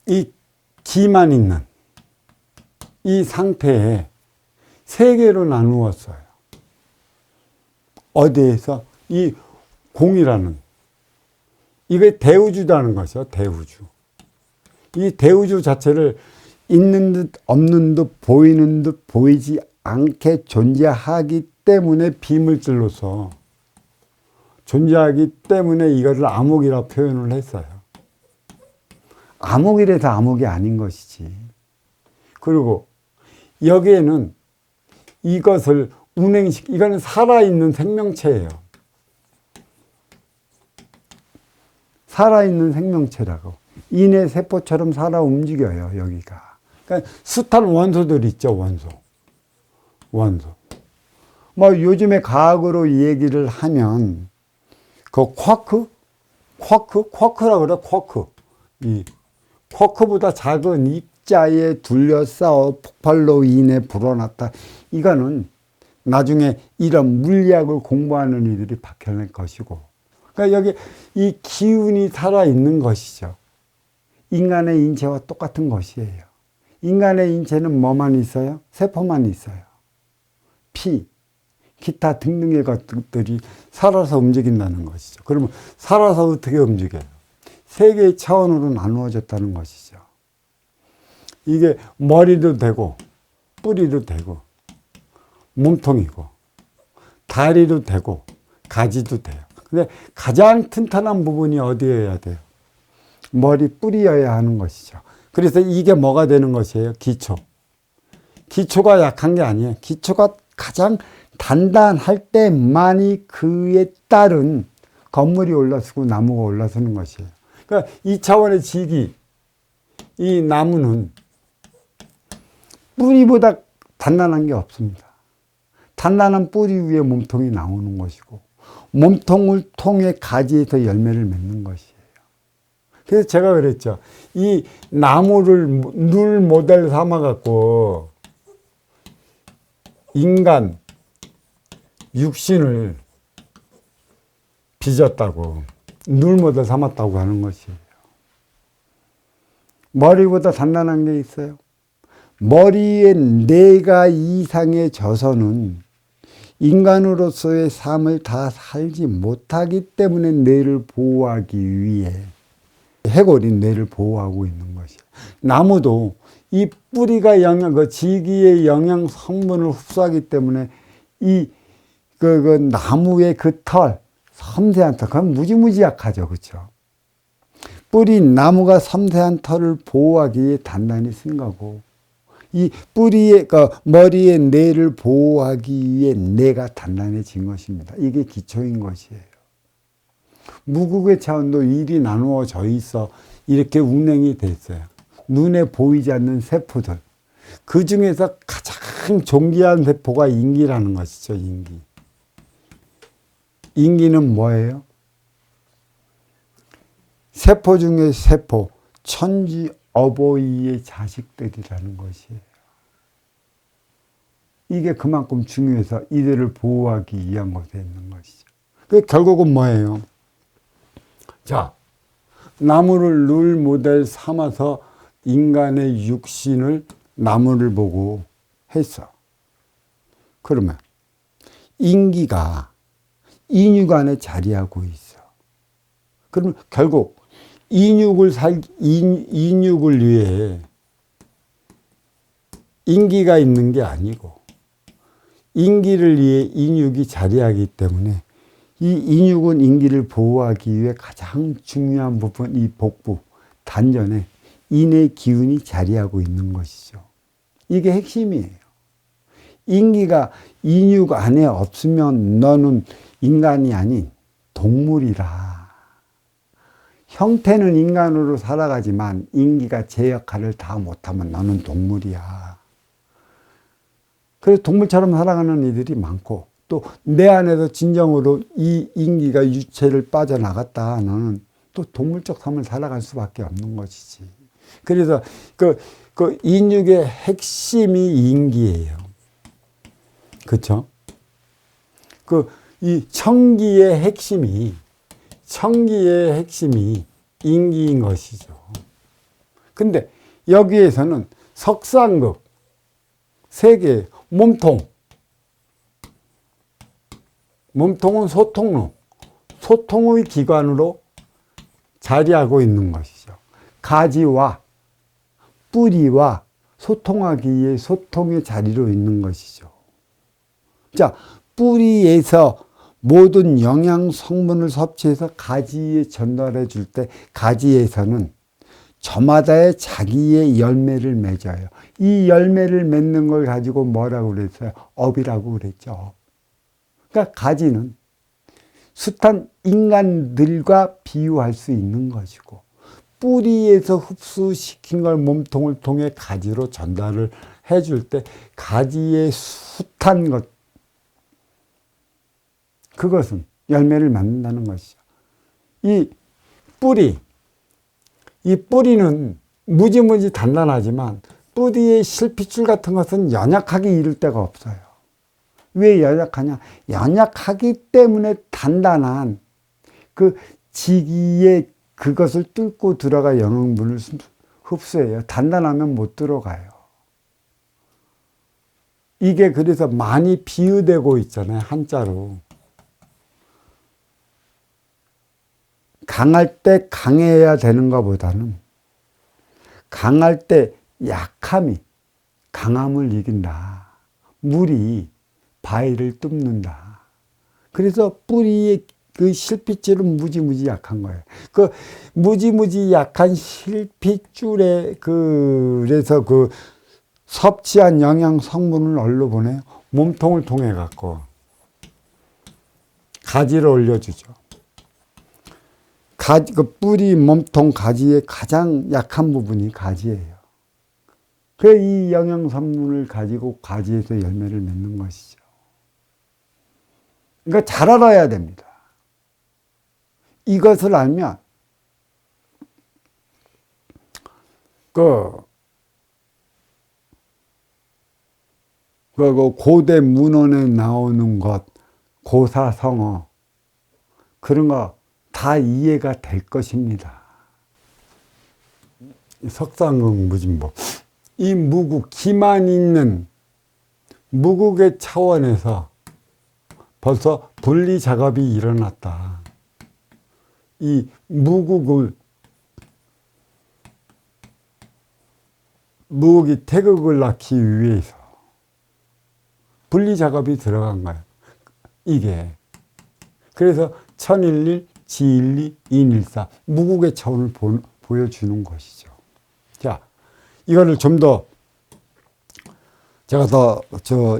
이 기만 있는 이 상태에 세 개로 나누었어요. 어디에서? 이 공이라는, 이게 대우주라는 것이요. 대우주. 이 대우주 자체를 있는 듯 없는 듯 보이는 듯 보이지 않게 존재하기 때문에 비물질로서 존재하기 때문에 이것을 암흑이라고 표현을 했어요. 암흑이라서 암흑이 아닌 것이지. 그리고 여기에는 이것을 이거는 살아있는 생명체예요. 살아있는 생명체라고. 인의 세포처럼 살아 움직여요, 여기가. 그러니까 숱한 원소들 있죠, 원소. 뭐 요즘에 과학으로 얘기를 하면 그 쿼크라고 그래, 쿼크. 이 쿼크보다 작은 입자에 둘러싸여 폭발로 인해 불어났다. 이거는 나중에 이런 물리학을 공부하는 이들이 밝혀낼 것이고. 그러니까 여기 이 기운이 살아있는 것이죠. 인간의 인체와 똑같은 것이에요. 인간의 인체는 뭐만 있어요? 세포만 있어요. 피, 기타 등등의 것들이 살아서 움직인다는 것이죠. 그러면 살아서 어떻게 움직여요? 세 개의 차원으로 나누어졌다는 것이죠. 이게 머리도 되고 뿌리도 되고 몸통이고 다리도 되고 가지도 돼요. 근데 가장 튼튼한 부분이 어디여야 돼요? 머리 뿌리여야 하는 것이죠. 그래서 이게 뭐가 되는 것이에요? 기초. 기초가 약한 게 아니에요. 기초가 가장 단단할 때만이 그에 따른 건물이 올라서고 나무가 올라서는 것이에요. 그러니까 이 차원의 지기, 이 나무는 뿌리보다 단단한 게 없습니다. 단단한 뿌리 위에 몸통이 나오는 것이고 몸통을 통해 가지에서 열매를 맺는 것이에요. 그래서 제가 그랬죠. 이 나무를 눌 모델 삼아갖고 인간 육신을 빚었다고, 눌 모델 삼았다고 하는 것이에요. 머리보다 단단한 게 있어요. 머리에 뇌가 이상의 져서는 인간으로서의 삶을 다 살지 못하기 때문에 뇌를 보호하기 위해 해골이 뇌를 보호하고 있는 것이에요. 나무도 이 뿌리가 그 지기의 영양 성분을 흡수하기 때문에 그 나무의 그 털, 섬세한 털, 그건 무지무지 약하죠. 그렇죠? 뿌리 나무가 섬세한 털을 보호하기 위해 단단히 쓴 거고, 이 뿌리의, 머리의 뇌를 보호하기 위해 뇌가 단단해진 것입니다. 이게 기초인 것이에요. 무국의 차원도 일이 나누어져 있어 이렇게 운행이 됐어요. 눈에 보이지 않는 세포들. 그 중에서 가장 존귀한 세포가 인기라는 것이죠, 인기. 인기는 뭐예요? 세포 중에 세포, 천지 어버이의 자식들이라는 것이에요. 이게 그만큼 중요해서 이들을 보호하기 위한 것에 있는 것이죠. 그 결국은 뭐예요? 자, 나무를 룰 모델 삼아서 인간의 육신을 나무를 보고 했어. 그러면 인기가 인육 안에 자리하고 있어. 그러면 결국 인육을 위해 인기가 있는 게 아니고 인기를 위해 인육이 자리하기 때문에 이 인육은 인기를 보호하기 위해 가장 중요한 부분, 이 복부, 단전에 인의 기운이 자리하고 있는 것이죠. 이게 핵심이에요. 인기가 인육 안에 없으면 너는 인간이 아닌 동물이라. 형태는 인간으로 살아가지만 인기가 제 역할을 다 못하면 너는 동물이야. 그래서 동물처럼 살아가는 이들이 많고 또 내 안에서 진정으로 이 인기가 유체를 빠져나갔다 너는 또 동물적 삶을 살아갈 수밖에 없는 것이지. 그래서 그 인육의 핵심이 인기예요. 그렇죠? 이 청기의 핵심이 인기인 것이죠. 근데 여기에서는 석상극, 세계, 몸통. 몸통은 소통로, 소통의 기관으로 자리하고 있는 것이죠. 가지와 뿌리와 소통하기 위해 소통의 자리로 있는 것이죠. 자, 뿌리에서 모든 영양 성분을 섭취해서 가지에 전달해 줄 때 가지에서는 저마다의 자기의 열매를 맺어요. 이 열매를 맺는 걸 가지고 뭐라고 그랬어요? 업이라고 그랬죠. 그러니까 가지는 숱한 인간들과 비유할 수 있는 것이고, 뿌리에서 흡수시킨 걸 몸통을 통해 가지로 전달을 해줄 때 가지의 숱한 것, 그것은 열매를 맺는다는 것이죠. 이 뿌리는 무지무지 단단하지만 뿌리의 실핏줄 같은 것은 연약하기 이를 데가 없어요. 왜 연약하냐? 연약하기 때문에 단단한 그 지기에 그것을 뚫고 들어가 영양분을 흡수해요. 단단하면 못 들어가요. 이게 그래서 많이 비유되고 있잖아요. 한자로. 강할 때 강해야 되는 것보다는 강할 때 약함이 강함을 이긴다. 물이 바위를 뚫는다. 그래서 뿌리의 그 실핏줄은 무지무지 약한 거예요. 그 무지무지 약한 실핏줄에 그래서 그 섭취한 영양 성분을 어디로 보내요? 몸통을 통해 갖고 가지를 올려주죠. 그 뿌리, 몸통, 가지의 가장 약한 부분이 가지예요. 그래서 이 영양 성분을 가지고 가지에서 열매를 맺는 것이죠. 그러니까 잘 알아야 됩니다. 이것을 알면 그 고대 문헌에 나오는 것, 고사성어 그런 거 다 이해가 될 것입니다. 석상극 무진법. 이 무국, 기만 있는 무국의 차원에서 벌써 분리 작업이 일어났다. 이 무국이 태극을 낳기 위해서 분리 작업이 들어간 거예요. 이게. 그래서 천일일, 지일리, 인일사, 무국의 차원을 보여주는 것이죠. 자, 이거를 좀 더 제가 더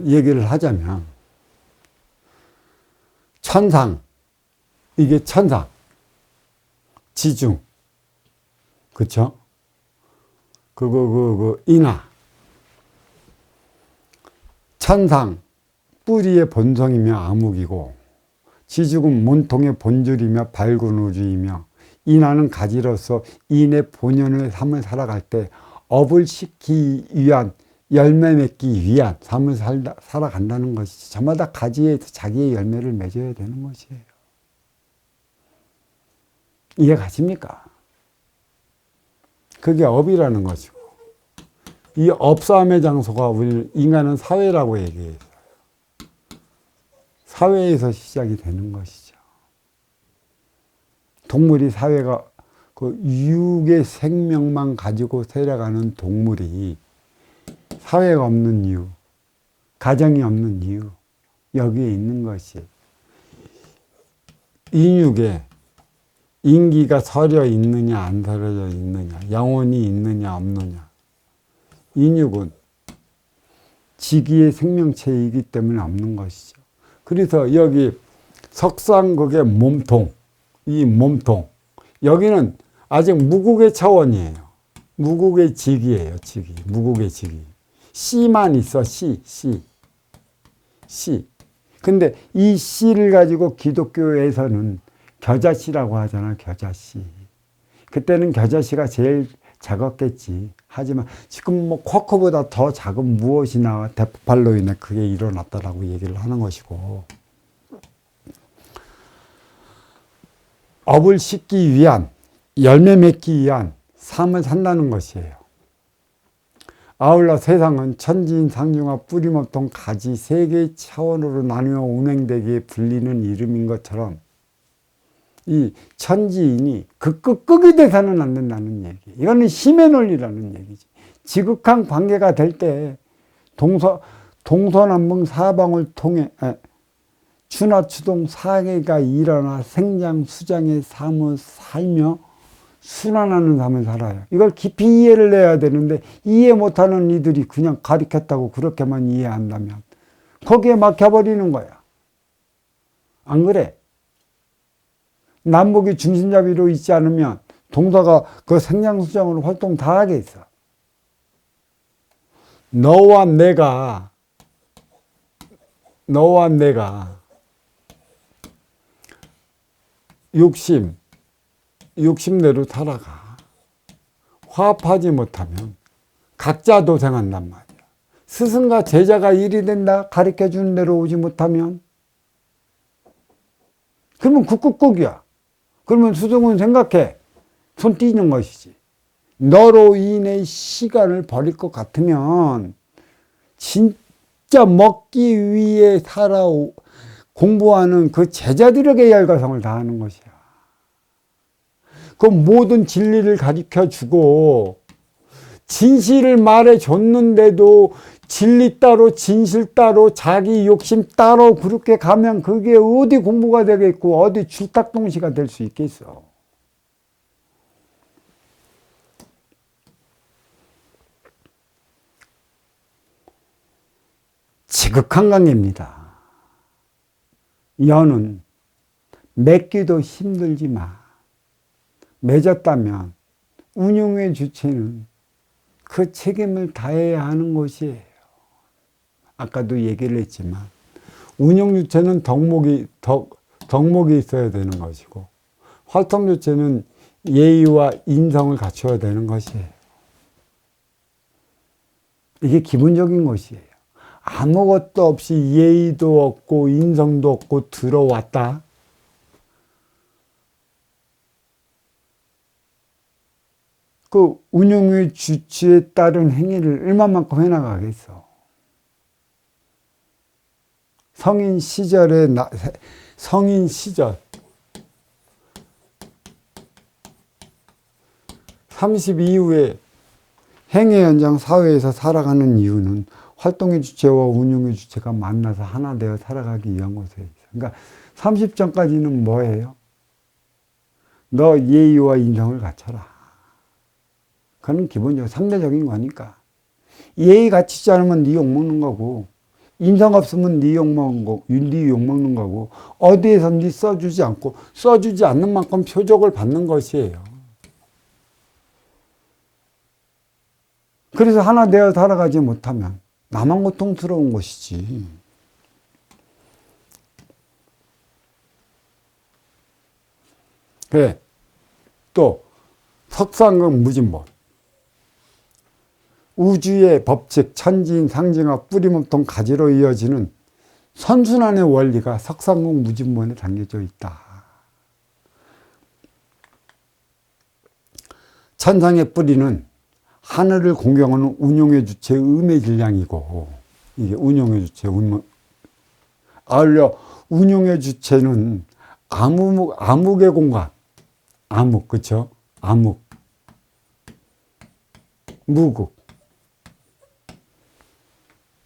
얘기를 하자면, 천상, 이게 천상, 지중, 그쵸? 인하. 천상, 뿌리의 본성이며 암흑이고, 지죽은 몸통의 본줄이며 발군우주이며, 인하는 가지로서 인의 본연의 삶을 살아갈 때 업을 싣기 위한, 열매 맺기 위한 삶을 살아간다는 것이지. 저마다 가지에 자기의 열매를 맺어야 되는 것이에요. 이해 가십니까? 그게 업이라는 것이고, 이 업싸움의 장소가 우리 인간은 사회라고 얘기해요. 사회에서 시작이 되는 것이죠. 동물이 사회가 그 육의 생명만 가지고 살아가는 동물이 사회가 없는 이유, 가정이 없는 이유, 여기에 있는 것이 인육에 인기가 서려 있느냐 안 서려져 있느냐, 영혼이 있느냐 없느냐. 인육은 지기의 생명체이기 때문에 없는 것이죠. 그래서 여기 석상극의 몸통, 이 몸통, 여기는 아직 무국의 차원이에요. 무국의 직이에요. 직이. 무국의 직이. 씨만 있어. 씨. 근데 이 씨를 가지고 기독교에서는 겨자씨라고 하잖아. 겨자씨. 그때는 겨자씨가 제일 작았겠지. 하지만 지금 뭐 쿼크보다 더 작은 무엇이 나와 대폭발로 인해 그게 일어났다라고 얘기를 하는 것이고, 업을 싣기 위한, 열매 맺기 위한 삶을 산다는 것이에요. 아울러 세상은 천지인상중하 뿌리모통 가지 세 개의 차원으로 나누어 운행되기에 불리는 이름인 것처럼 이 천지인이 극이 돼서는 안 된다는 얘기. 이거는 힘의 논리라는 얘기지. 지극한 관계가 될 때 동서남북 사방을 통해 추나추동 사계가 일어나 생장 수장의 삶을 살며 순환하는 삶을 살아요. 이걸 깊이 이해를 해야 되는데 이해 못하는 이들이 그냥 가리켰다고 그렇게만 이해한다면 거기에 막혀버리는 거야. 안 그래? 남북이 중심잡이로 있지 않으면 동서가 그 생장수장으로 활동 다 하게 있어. 너와 내가 욕심대로 살아가. 화합하지 못하면 각자 도생한단 말이야. 스승과 제자가 일이 된다. 가르쳐주는 대로 오지 못하면 그러면 국국국이야. 그러면 스승은 생각해. 손 띄는 것이지. 너로 인해 시간을 버릴 것 같으면 진짜 먹기 위해 공부하는 그 제자들에게 열과성을 다하는 것이야. 그 모든 진리를 가르쳐주고 진실을 말해줬는데도 진리 따로 진실 따로 자기 욕심 따로 그렇게 가면 그게 어디 공부가 되겠고 어디 줄탁동시가 될 수 있겠어. 지극한 관계입니다. 여는 맺기도 힘들지만 맺었다면 운용의 주체는 그 책임을 다해야 하는 것이에요. 아까도 얘기를 했지만 운용 주체는 덕목이 있어야 되는 것이고 활동 주체는 예의와 인성을 갖춰야 되는 것이에요. 이게 기본적인 것이에요. 아무것도 없이 예의도 없고 인성도 없고 들어왔다. 그 운용의 주체에 따른 행위를 얼마만큼 해나가겠어. 성인 시절 30 이후에 행위 현장 사회에서 살아가는 이유는 활동의 주체와 운용의 주체가 만나서 하나 되어 살아가기 위한 것에 있어. 그러니까 30 전까지는 뭐예요? 너 예의와 인성을 갖춰라. 그건 기본적으로 3대적인 거니까. 예의 갖추지 않으면 네 욕먹는 거고 인성 없으면 네 욕먹는 거고 어디에선지 써주지 않고 써주지 않는 만큼 표적을 받는 것이에요. 그래서 하나 되어 살아가지 못하면 나만 고통스러운 것이지. 그래. 또 석상극 무진본. 우주의 법칙, 천지인 상징과 뿌리몸통 가지로 이어지는 선순환의 원리가 석상극 무진본에 담겨져 있다. 천상의 뿌리는 하늘을 공경하는 운용의 주체 음의 질량이고 이게 운용의 주체 아울러 운용의 주체는 암흑의 공간 그쵸? 암흑 무극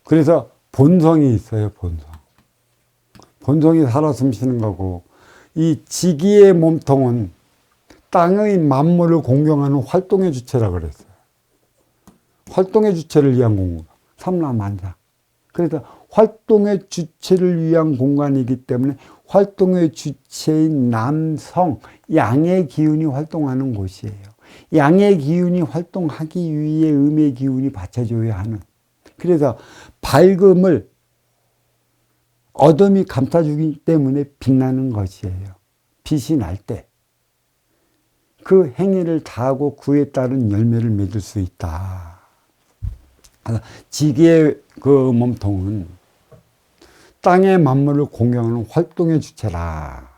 그래서 본성이 있어요. 본성이 살아 숨쉬는 거고 이 지기의 몸통은 땅의 만물을 공경하는 활동의 주체라고 그랬어요. 활동의 주체를 위한 공간, 삼라만사. 그래서 활동의 주체를 위한 공간이기 때문에 활동의 주체인 남성, 양의 기운이 활동하는 곳이에요. 양의 기운이 활동하기 위해 음의 기운이 받쳐줘야 하는. 그래서 밝음을 어둠이 감싸주기 때문에 빛나는 것이에요. 빛이 날 때 그 행위를 다하고 그에 따른 열매를 맺을 수 있다. 지기의 그 몸통은 땅의 만물을 공경하는 활동의 주체라.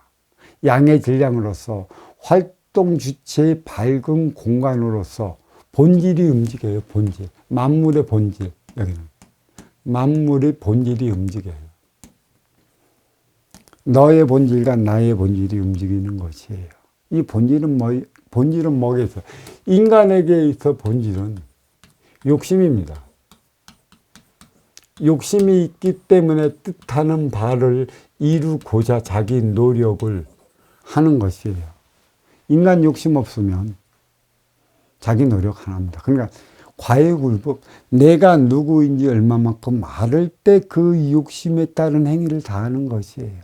양의 질량으로서 합동주체의 밝은 공간으로서 본질이 움직여요. 본질. 만물의 본질. 여기는. 만물의 본질이 움직여요. 너의 본질과 나의 본질이 움직이는 것이에요. 이 본질은 뭐겠어? 인간에게 있어 본질은 욕심입니다. 욕심이 있기 때문에 뜻하는 바를 이루고자 자기 노력을 하는 것이에요. 인간 욕심 없으면 자기 노력 안 합니다. 그러니까 과외굴복, 내가 누구인지 얼마만큼 알을 때 그 욕심에 따른 행위를 다 하는 것이에요.